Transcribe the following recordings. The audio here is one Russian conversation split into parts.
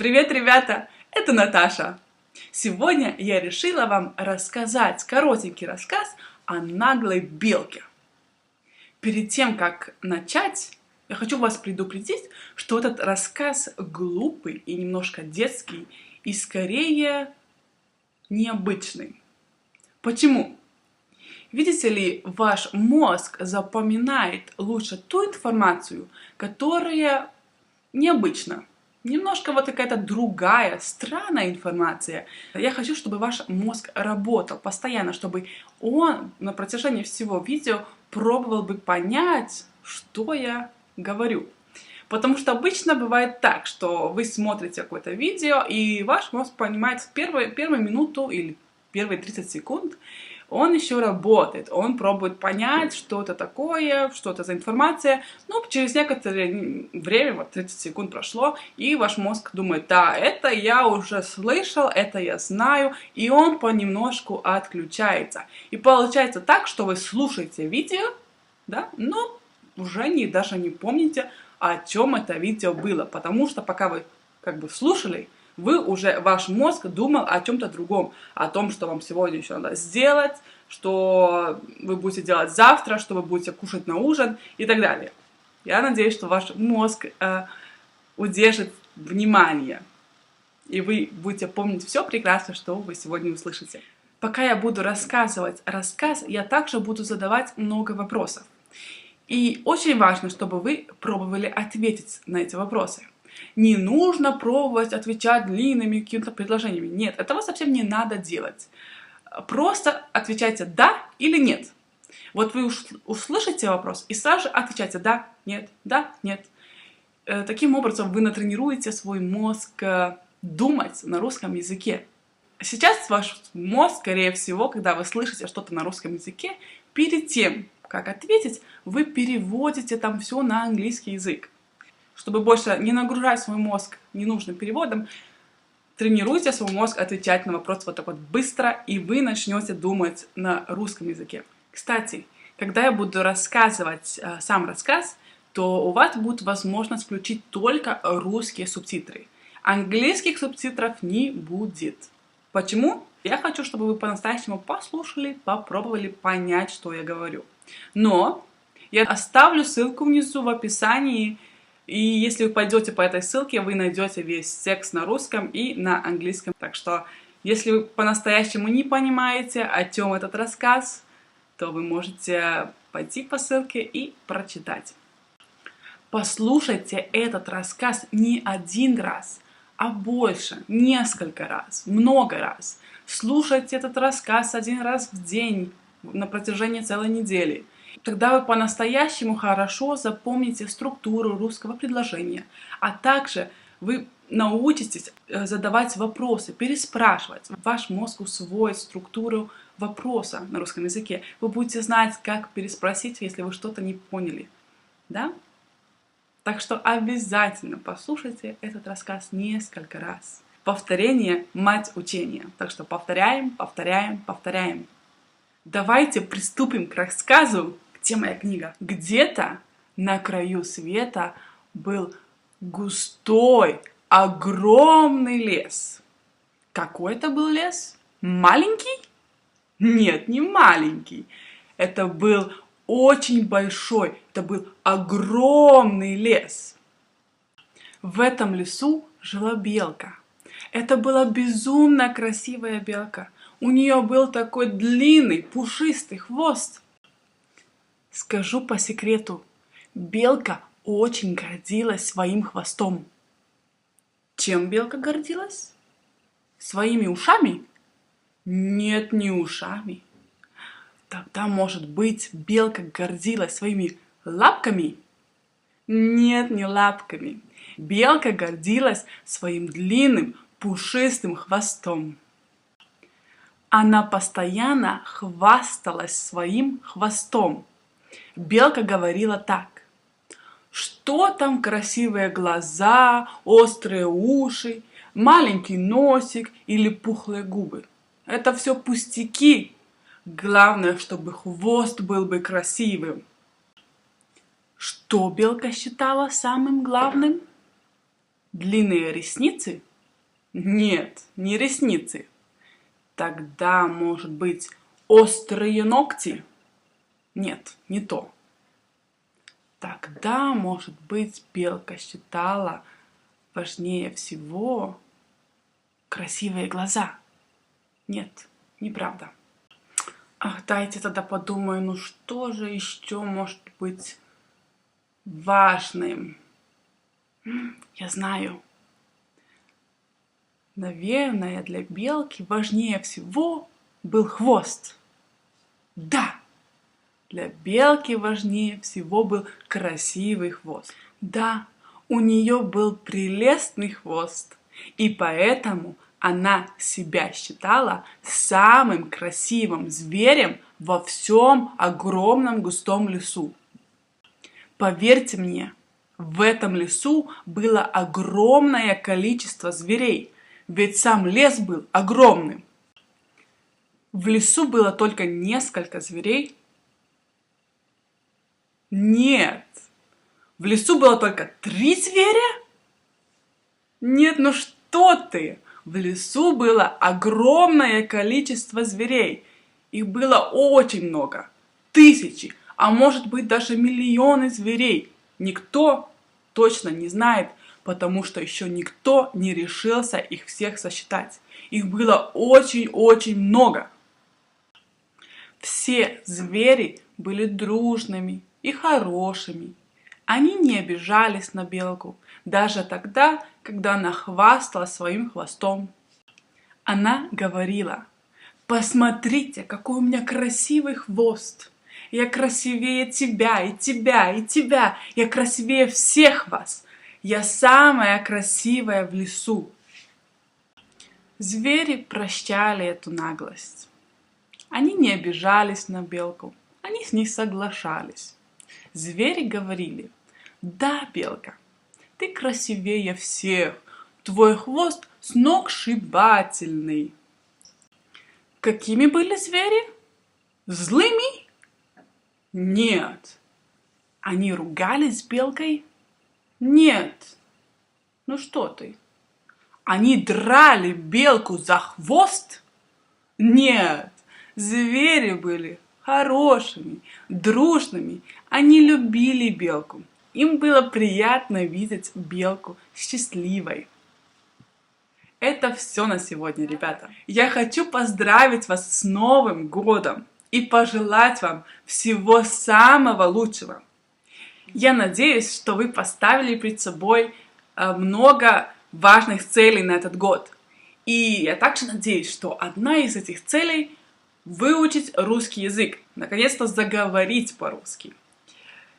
Привет, ребята! Это Наташа. Сегодня я решила вам рассказать коротенький рассказ о наглой белке. Перед тем, как начать, я хочу вас предупредить, что этот рассказ глупый и немножко детский, и скорее необычный. Почему? Видите ли, ваш мозг запоминает лучше ту информацию, которая необычна. Немножко вот какая-то другая, странная информация. Я хочу, чтобы ваш мозг работал постоянно, чтобы он на протяжении всего видео пробовал бы понять, что я говорю. Потому что обычно бывает так, что вы смотрите какое-то видео, и ваш мозг понимает в первую минуту или первые 30 секунд, он еще работает, он пробует понять, что это такое, что это за информация. Но через некоторое время, вот 30 секунд прошло, и ваш мозг думает, да, это я уже слышал, это я знаю, и он понемножку отключается. И получается так, что вы слушаете видео, да, но уже даже не помните, о чем это видео было, потому что пока вы слушали, ваш мозг думал о чем-то другом, о том, что вам сегодня еще надо сделать, что вы будете делать завтра, что вы будете кушать на ужин и так далее. Я надеюсь, что ваш мозг удержит внимание, и вы будете помнить все прекрасно, что вы сегодня услышите. Пока я буду рассказывать рассказ, я также буду задавать много вопросов. И очень важно, чтобы вы пробовали ответить на эти вопросы. Не нужно пробовать отвечать длинными какими-то предложениями. Нет, этого совсем не надо делать. Просто отвечайте «да» или «нет». Вот вы услышите вопрос и сразу же отвечайте «да», «нет». Таким образом вы натренируете свой мозг думать на русском языке. Сейчас ваш мозг, скорее всего, когда вы слышите что-то на русском языке, перед тем, как ответить, вы переводите там все на английский язык. Чтобы больше не нагружать свой мозг ненужным переводом, тренируйте свой мозг отвечать на вопрос вот так вот быстро, и вы начнете думать на русском языке. Кстати, когда я буду рассказывать сам рассказ, то у вас будет возможность включить только русские субтитры. Английских субтитров не будет. Почему? Я хочу, чтобы вы по-настоящему послушали, попробовали понять, что я говорю. Но я оставлю ссылку внизу в описании, и если вы пойдете по этой ссылке, вы найдете весь текст на русском и на английском. Так что, если вы по-настоящему не понимаете, о чем этот рассказ, то вы можете пойти по ссылке и прочитать. Послушайте этот рассказ не один раз, а больше, несколько раз, много раз. Слушайте этот рассказ один раз в день на протяжении целой недели. Тогда вы по-настоящему хорошо запомните структуру русского предложения, а также вы научитесь задавать вопросы, переспрашивать. Ваш мозг усвоит структуру вопроса на русском языке. Вы будете знать, как переспросить, если вы что-то не поняли. Да? Так что обязательно послушайте этот рассказ несколько раз. Повторение – мать учения. Так что повторяем, повторяем, повторяем. Давайте приступим к рассказу. Где моя книга? Где-то на краю света был густой, огромный лес. Какой это был лес? Маленький? Нет, не маленький. Это был очень большой, это был огромный лес. В этом лесу жила белка. Это была безумно красивая белка. У нее был такой длинный, пушистый хвост. Скажу по секрету, белка очень гордилась своим хвостом. Чем белка гордилась? Своими ушами? Нет, не ушами. Тогда, может быть, белка гордилась своими лапками? Нет, не лапками. Белка гордилась своим длинным, пушистым хвостом. Она постоянно хвасталась своим хвостом. Белка говорила так: что там красивые глаза, острые уши, маленький носик или пухлые губы? Это все пустяки. Главное, чтобы хвост был бы красивым. Что белка считала самым главным? Длинные ресницы Нет, не ресницы. Тогда, может быть, острые ногти? Нет, не то. Тогда, может быть, белка считала важнее всего красивые глаза. Нет, неправда. Ах, дайте тогда подумаю, ну что же еще может быть важным? Я знаю. Наверное, для белки важнее всего был хвост. Да, для белки важнее всего был красивый хвост. Да, у нее был прелестный хвост, и поэтому она себя считала самым красивым зверем во всем огромном густом лесу. Поверьте мне, в этом лесу было огромное количество зверей, ведь сам лес был огромным. В лесу было только несколько зверей. Нет, в лесу было только 3 зверя? Нет, ну что ты! В лесу было огромное количество зверей. Их было очень много. Тысячи, а может быть даже миллионы зверей. Никто точно не знает, потому что еще никто не решился их всех сосчитать. Их было очень-очень много. Все звери были дружными и хорошими. Они не обижались на белку, даже тогда, когда она хвасталась своим хвостом. Она говорила: «Посмотрите, какой у меня красивый хвост! Я красивее тебя, и тебя, и тебя! Я красивее всех вас! Я самая красивая в лесу!» Звери прощали эту наглость. Они не обижались на белку, они с ней соглашались. Звери говорили: «Да, белка, ты красивее всех, твой хвост сногсшибательный». Какими были звери? Злыми? Нет. Они ругались с белкой? Нет. Ну что ты? Они драли белку за хвост? Нет. Звери были хорошими, дружными. Они любили белку. Им было приятно видеть белку счастливой. Это все на сегодня, ребята. Я хочу поздравить вас с Новым годом и пожелать вам всего самого лучшего. Я надеюсь, что вы поставили перед собой много важных целей на этот год. И я также надеюсь, что одна из этих целей — выучить русский язык, наконец-то заговорить по-русски.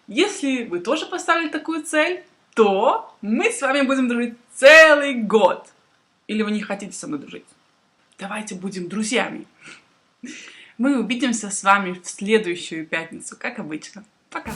Если вы тоже поставили такую цель, то мы с вами будем дружить целый год. Или вы не хотите со мной дружить? Давайте будем друзьями. Мы увидимся с вами в следующую пятницу, как обычно. Пока!